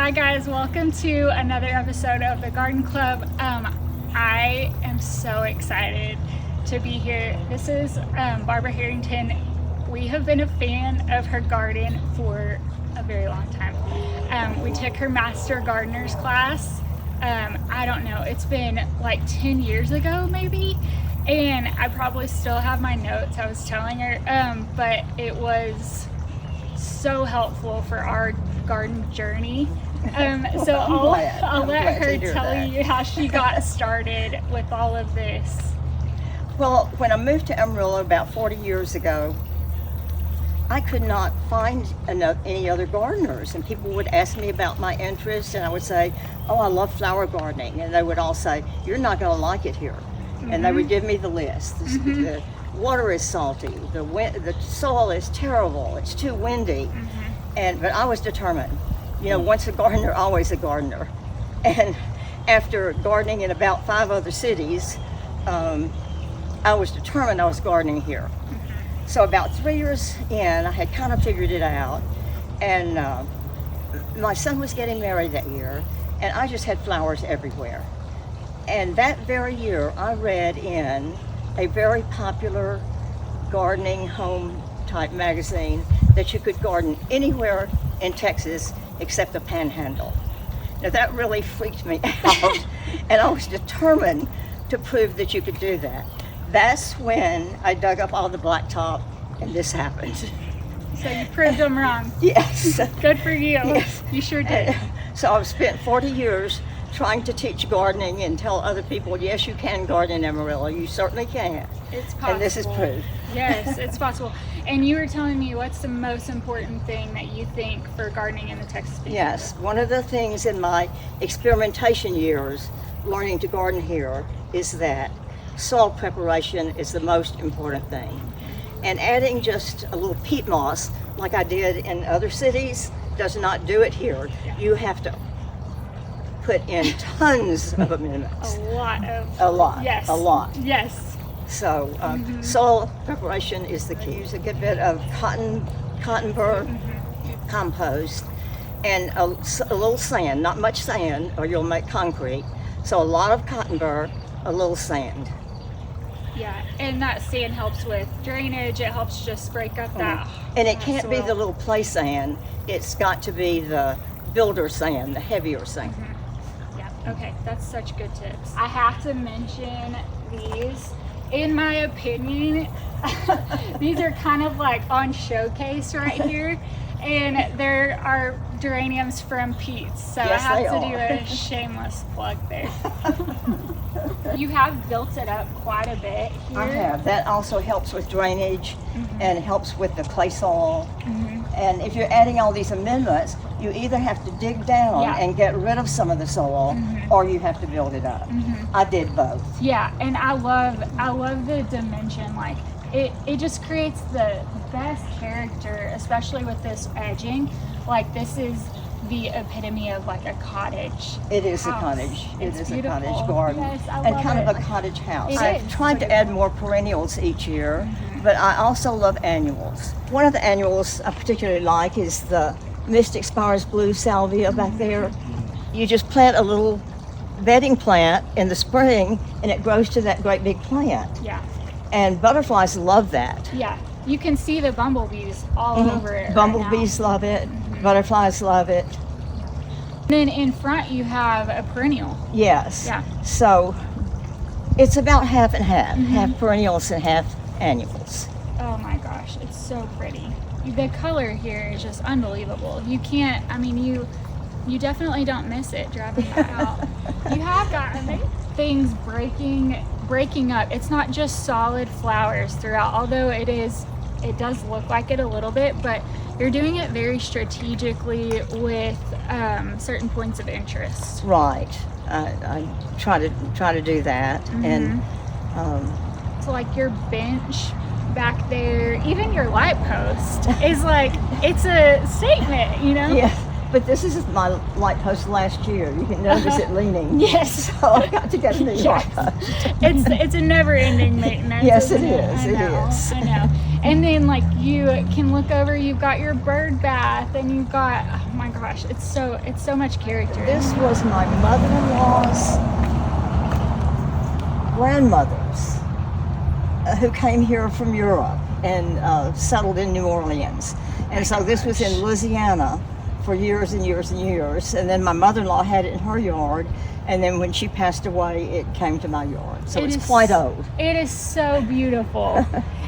Hi guys, welcome to another episode of the Garden Club. I am so excited to be here. This is Barbara Harrington. We have been a fan of her garden for a very long time. We took her Master Gardener's class. I don't know, it's been like 10 years ago maybe, and I probably still have my notes. I was telling her, but it was so helpful for our garden journey. So I'll let her tell you how she got started with all of this. Well, when I moved to Amarillo about 40 years ago, I could not find any other gardeners, and people would ask me about my interests, and I would say, oh, I love flower gardening, and they would all say, you're not going to like it here. And they would give me the list. The water is salty, the soil is terrible, it's too windy. But I was determined. You know, once a gardener, always a gardener. And after gardening in about 5 other cities, I was determined I was gardening here. So about 3 years in, I had kind of figured it out. And my son was getting married that year, and I just had flowers everywhere. And that very year, I read in a very popular gardening home type magazine that you could garden anywhere in Texas except the Panhandle. Now that really freaked me out, and I was determined to prove that you could do that. That's when I dug up all the blacktop, and this happened. So you proved them wrong. Yes. Good for you. Yes. You sure did. So I've spent 40 years trying to teach gardening and tell other people, yes, you can garden in Amarillo. You certainly can. It's possible. And this is proof. Yes, it's possible. And you were telling me, what's the most important thing that you think for gardening in the Texas Panhandle? Yes, one of the things in my experimentation years, learning to garden here, is that soil preparation is the most important thing. And adding just a little peat moss, like I did in other cities, does not do it here. Yeah. You have to put in tons of amendments. A lot. Yes. Yes. So soil preparation is the key. Use a good bit of cotton bur compost and a little sand, not much sand or you'll make concrete. So a lot of cotton bur, a little sand. Yeah, and that sand helps with drainage. It helps just break up that. And it can't be the little play sand. It's got to be the builder sand, the heavier sand. Yeah, okay, that's such good tips. I have to mention these. In my opinion, these are kind of like on showcase right here, and there are geraniums from Pete's, so yes, I have to do a shameless plug there. You have built it up quite a bit here. I have. That also helps with drainage and helps with the clay soil. And if you're adding all these amendments, you either have to dig down and get rid of some of the soil, or you have to build it up. I did both. Yeah, and I love the dimension. Like it just creates the best character, especially with this edging. Like this is the epitome of like a cottage. It is house. a cottage. It's it is beautiful. a cottage garden. Yes, I and love kind it. of a cottage house. It I've is. tried to add more perennials each year, but I also love annuals. One of the annuals I particularly like is the Mystic Spires Blue Salvia back there. You just plant a little bedding plant in the spring and it grows to that great big plant. Yeah. And butterflies love that. Yeah. You can see the bumblebees all over it. Bumblebees right now. love it. Butterflies love it. And then in front you have a perennial. Yes. Yeah. So it's about half and half. Half perennials and half annuals. Oh my gosh, it's so pretty. The color here is just unbelievable. You can't, I mean, you definitely don't miss it driving that out. You have gotten things breaking up. It's not just solid flowers throughout, although it does look like it a little bit, but you're doing it very strategically with certain points of interest. Right. I try to do that, and So like your bench back there, even your light post is like, it's a statement, you know? Yeah. But this is my light post last year. You can notice it leaning. Yes. So I got to get a new light post. It's a never-ending maintenance. Yes, it isn't is. It is. I know. And then like you can look over, you've got your bird bath, and you've got, oh my gosh, gosh, it's so much character. This was my mother-in-law's grandmothers who came here from Europe and settled in New Orleans. And so this was in Louisiana for years and years and years. And then my mother-in-law had it in her yard. And then when she passed away, it came to my yard. So it's quite old. It is so beautiful.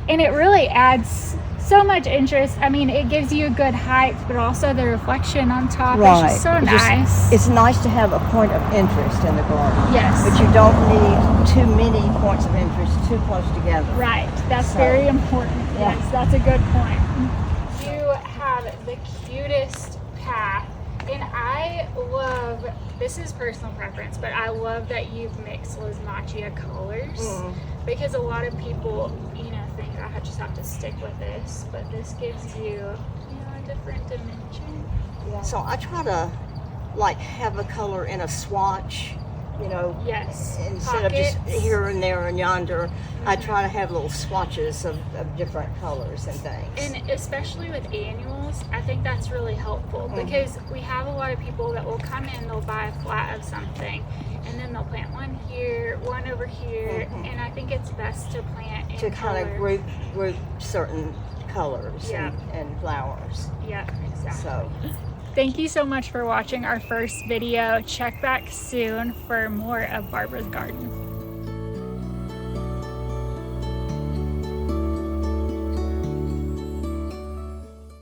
And it really adds so much interest. I mean, it gives you a good height, but also the reflection on top is just so nice. It's nice to have a point of interest in the garden. Yes. But you don't need too many points of interest too close together. Right. That's very important. Yeah. Yes, that's a good point. You have the cutest path. And I love, this is personal preference, but I love that you've mixed those matcha colors because a lot of people, think I just have to stick with this, but this gives you, a different dimension. Yeah. So I try to have a color in a swatch, Yes. instead of just here and there and yonder. I try to have little swatches of different colors and things. And especially with annuals, I think that's really helpful because we have a lot of people that will come in, they'll buy a flat of something, and then they'll plant one here, one over here, and I think it's best to plant in to kind of color. group certain colors and flowers. Yeah, exactly. So. Thank you so much for watching our first video. Check back soon for more of Barbara's garden.